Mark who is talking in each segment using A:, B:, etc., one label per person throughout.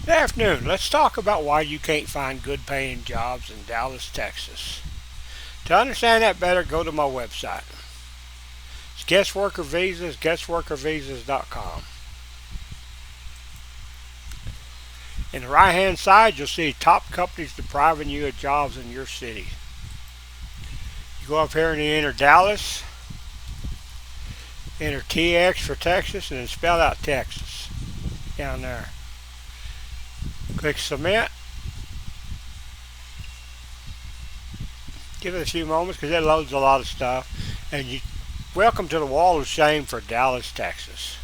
A: Good afternoon. Let's talk about why you can't find good paying jobs in Dallas, Texas. To understand that better, go to my website. It's Guest Worker Visas, guestworkervisas.com. In the right hand side, you'll see top companies depriving you of jobs in your city. You go up here and you enter Dallas, enter TX for Texas, and then spell out Texas down there. Click Submit. Give it a few moments because it loads a lot of stuff. And you welcome to the wall of shame for Dallas, Texas.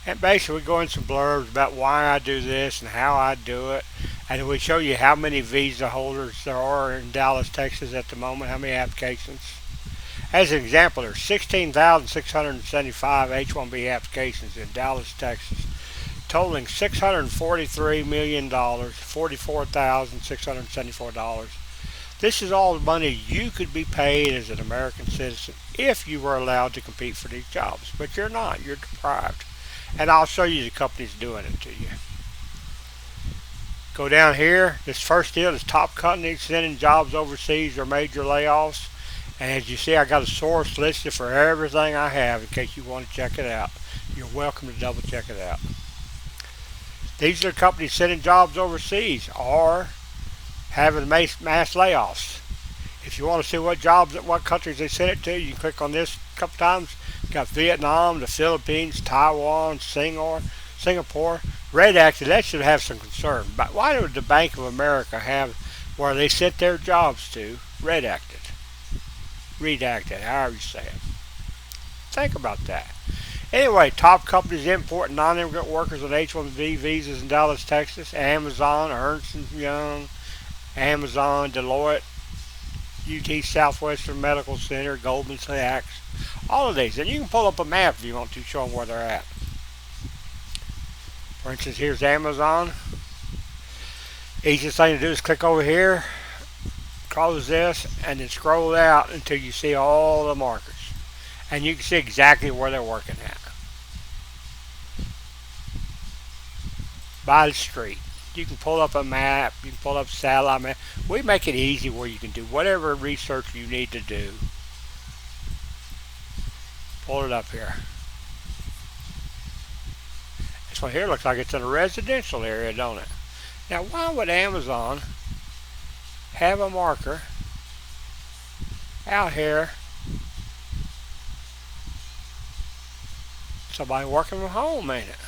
A: And basically we go in some blurbs about why I do this and how I do it. And we show you how many visa holders there are in Dallas, Texas at the moment, how many applications. As an example, there's 16,675 H-1B applications in Dallas, Texas, totaling $643 million, $44,674. This is all the money you could be paid as an American citizen if you were allowed to compete for these jobs. But you're not. You're deprived. And I'll show you the companies doing it to you. Go down here. This first deal is top companies sending jobs overseas or major layoffs. And as you see, I got a source listed for everything I have in case you want to check it out. You're welcome to double check it out. These are the companies sending jobs overseas or having mass layoffs. If you want to see what countries they sent it to, you can click on this a couple times. You've got Vietnam, the Philippines, Taiwan, Singapore. Redacted, that should have some concern. But why would the Bank of America have where they sent their jobs to redacted? Redacted, however you say it. Think about that. Anyway, top companies importing non-immigrant workers on H-1B visas in Dallas, Texas. Amazon, Ernst & Young, Amazon, Deloitte, UT Southwestern Medical Center, Goldman Sachs. All of these. And you can pull up a map if you want to show them where they're at. For instance, here's Amazon. Easiest thing to do is click over here, close this, and then scroll out until you see all the markers. And you can see exactly where they're working at. By the street. You can pull up a map, you can pull up satellite map. We make it easy where you can do whatever research you need to do. Pull it up here. This one here looks like it's in a residential area, don't it? Now, why would Amazon have a marker out here? Somebody working from home, ain't it?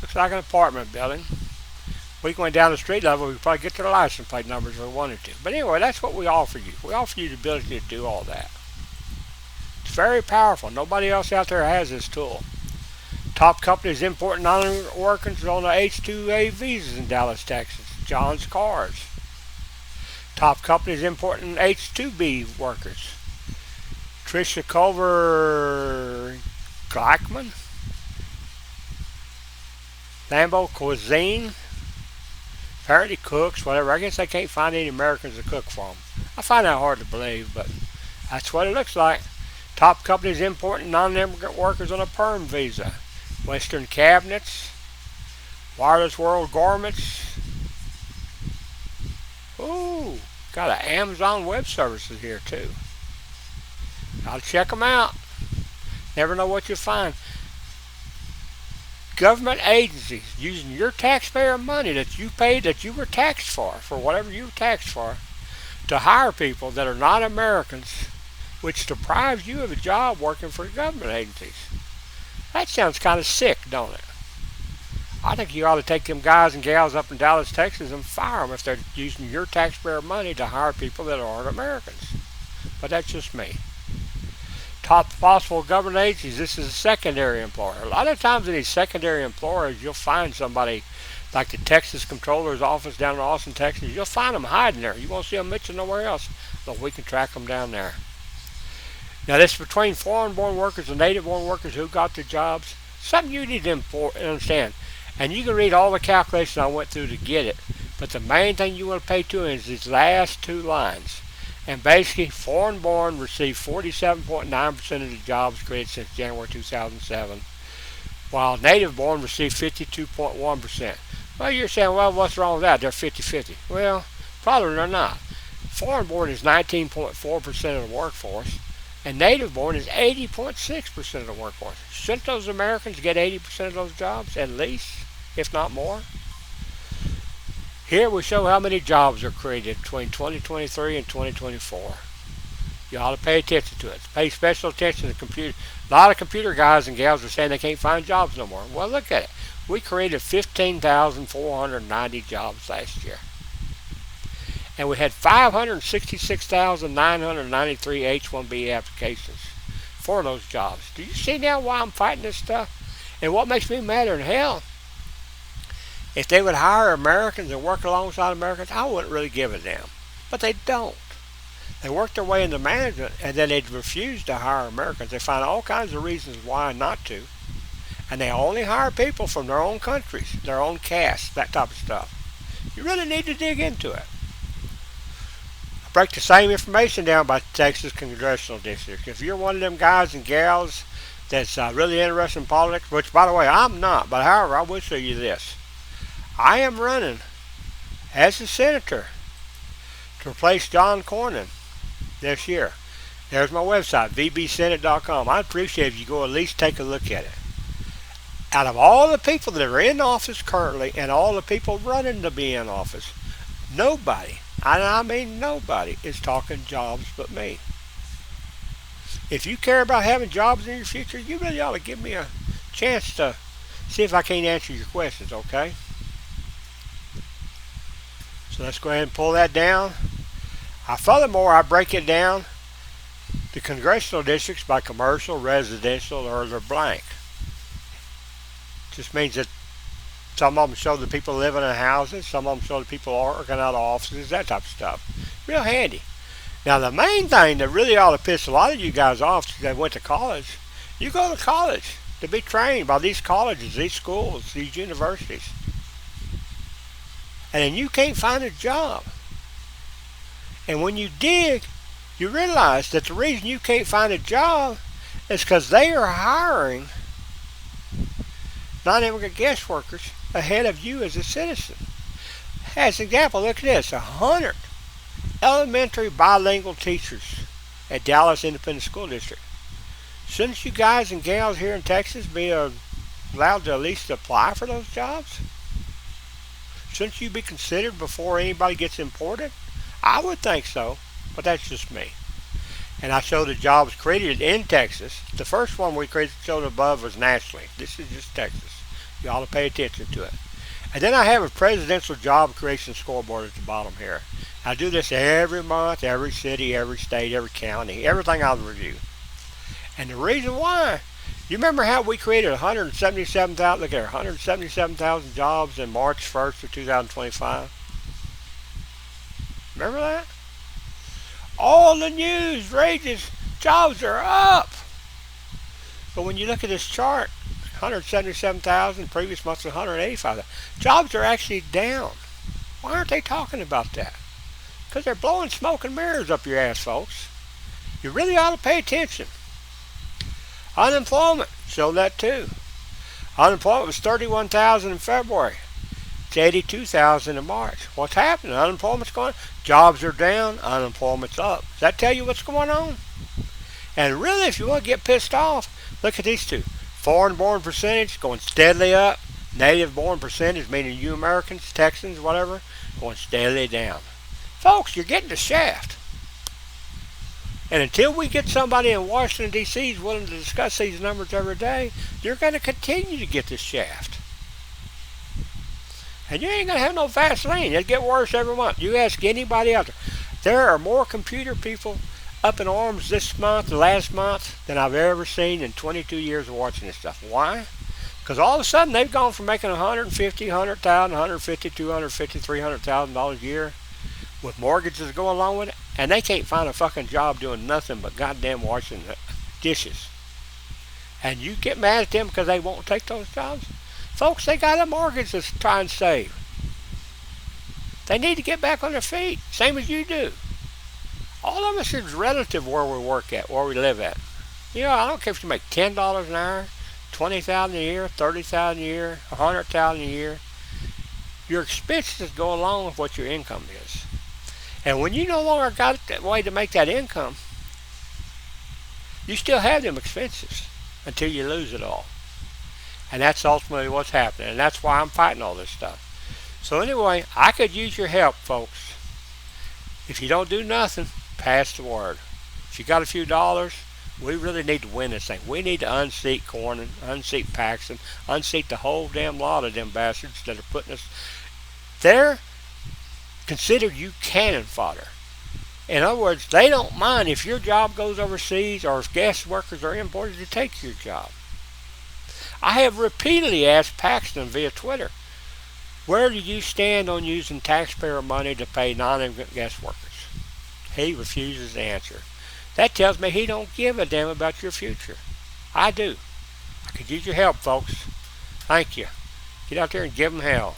A: Looks like an apartment building. We went down the street level, we could probably get to the license plate numbers if we wanted to. But anyway, that's what we offer you. We offer you the ability to do all that. It's very powerful. Nobody else out there has this tool. Top companies importing non-immigrant workers on the H-2A visas in Dallas, Texas. John's Cars. Top companies importing H-2B workers. Trisha Culver Glackman. Lambeau Cuisine. Apparently cooks, whatever. I guess they can't find any Americans to cook for them. I find that hard to believe, but that's what it looks like. Top companies importing non-immigrant workers on a perm visa. Western Cabinets. Wireless World Garments. Ooh, got an Amazon Web Services here too. I'll check them out. Never know what you'll find. Government agencies using your taxpayer money that you paid, that you were taxed for whatever you were taxed for, to hire people that are not Americans, which deprives you of a job working for government agencies. That sounds kind of sick, don't it? I think you ought to take them guys and gals up in Dallas, Texas and fire them if they're using your taxpayer money to hire people that aren't Americans. But that's just me. Top possible government agencies, this is a secondary employer. A lot of times in these secondary employers, you'll find somebody like the Texas Comptroller's office down in Austin, Texas. You'll find them hiding there. You won't see them mentioned nowhere else, but we can track them down there. Now, this is between foreign-born workers and native-born workers who got the jobs. Something you need to understand. And you can read all the calculations I went through to get it. But the main thing you want to pay attention to is these last two lines. And basically, foreign-born received 47.9% of the jobs created since January 2007, while native-born received 52.1%. Well, you're saying, well, what's wrong with that? They're 50-50. Well, probably they're not. Foreign-born is 19.4% of the workforce, and native-born is 80.6% of the workforce. Shouldn't those Americans get 80% of those jobs, at least, if not more? Here we show how many jobs are created between 2023 and 2024. You ought to pay attention to it. Pay special attention to computer. A lot of computer guys and gals are saying they can't find jobs no more. Well, look at it. We created 15,490 jobs last year. And we had 566,993 H-1B applications for those jobs. Do you see now why I'm fighting this stuff? And what makes me madder than hell? If they would hire Americans and work alongside Americans, I wouldn't really give a damn. But they don't. They work their way into management, and then they refuse to hire Americans. They find all kinds of reasons why not to. And they only hire people from their own countries, their own caste, that type of stuff. You really need to dig into it. I break the same information down by Texas Congressional District. If you're one of them guys and gals that's really interested in politics, which, by the way, I'm not, but however, I will show you this. I am running as a senator to replace John Cornyn this year. There's my website, vbsenate.com. I'd appreciate if you go at least take a look at it. Out of all the people that are in office currently and all the people running to be in office, nobody, and I mean nobody, is talking jobs but me. If you care about having jobs in your future, you really ought to give me a chance to see if I can't answer your questions, okay? So let's go ahead and pull that down. Furthermore, I break it down, the congressional districts by commercial, residential, or they're blank. Just means that some of them show the people living in houses, some of them show the people working out of offices, that type of stuff. Real handy. Now, the main thing that really ought to piss a lot of you guys off that went to college, you go to college to be trained by these colleges, these schools, these universities. And then you can't find a job. And when you dig, you realize that the reason you can't find a job is because they are hiring non-immigrant guest workers ahead of you as a citizen. As an example, look at this. 100 elementary bilingual teachers at Dallas Independent School District. Shouldn't you guys and gals here in Texas be allowed to at least apply for those jobs? Shouldn't you be considered before anybody gets imported? I would think so, but that's just me. And I show the jobs created in Texas. The first one we showed above was nationally. This is just Texas. You ought to pay attention to it. And then I have a presidential job creation scoreboard at the bottom here. I do this every month, every city, every state, every county, everything I'll review. And the reason why, you remember how we created 177,000, look at 177,000 jobs in March 1st of 2025? Remember that? All the news rages, jobs are up. But when you look at this chart, 177,000, previous month was 185,000. Jobs are actually down. Why aren't they talking about that? Because they're blowing smoke and mirrors up your ass, folks. You really ought to pay attention. Unemployment, show that too. Unemployment was 31,000 in February. It's 82,000 in March. What's happening? Unemployment's going. Jobs are down. Unemployment's up. Does that tell you what's going on? And really, if you want to get pissed off, look at these two. Foreign-born percentage going steadily up. Native-born percentage, meaning you Americans, Texans, whatever, going steadily down. Folks, you're getting the shaft. And until we get somebody in Washington, D.C. who's willing to discuss these numbers every day, you're going to continue to get this shaft. And you ain't going to have no fast lane. It'll get worse every month. You ask anybody out there. There are more computer people up in arms this month, last month, than I've ever seen in 22 years of watching this stuff. Why? Because all of a sudden they've gone from making $150,000, $100,000, $150,000, $250,000, $300,000 a year with mortgages to go along with it, and they can't find a fucking job doing nothing but goddamn washing dishes. And you get mad at them because they won't take those jobs? Folks, they got a mortgage to try and save. They need to get back on their feet, same as you do. All of us is relative where we work at, where we live at. I don't care if you make $10 an hour, 20,000 a year, 30,000 a year, 100,000 a year. Your expenses go along with what your income is. And when you no longer got that way to make that income, you still have them expenses until you lose it all. And that's ultimately what's happening. And that's why I'm fighting all this stuff. So anyway, I could use your help, folks. If you don't do nothing, pass the word. If you got a few dollars, we really need to win this thing. We need to unseat Cornyn, unseat Paxton, unseat the whole damn lot of them bastards that are putting us. They're considered you cannon fodder. In other words, they don't mind if your job goes overseas or if guest workers are imported to take your job. I have repeatedly asked Paxton via Twitter, where do you stand on using taxpayer money to pay non-immigrant guest workers? He refuses to answer. That tells me he don't give a damn about your future. I do. I could use your help, folks. Thank you. Get out there and give them hell.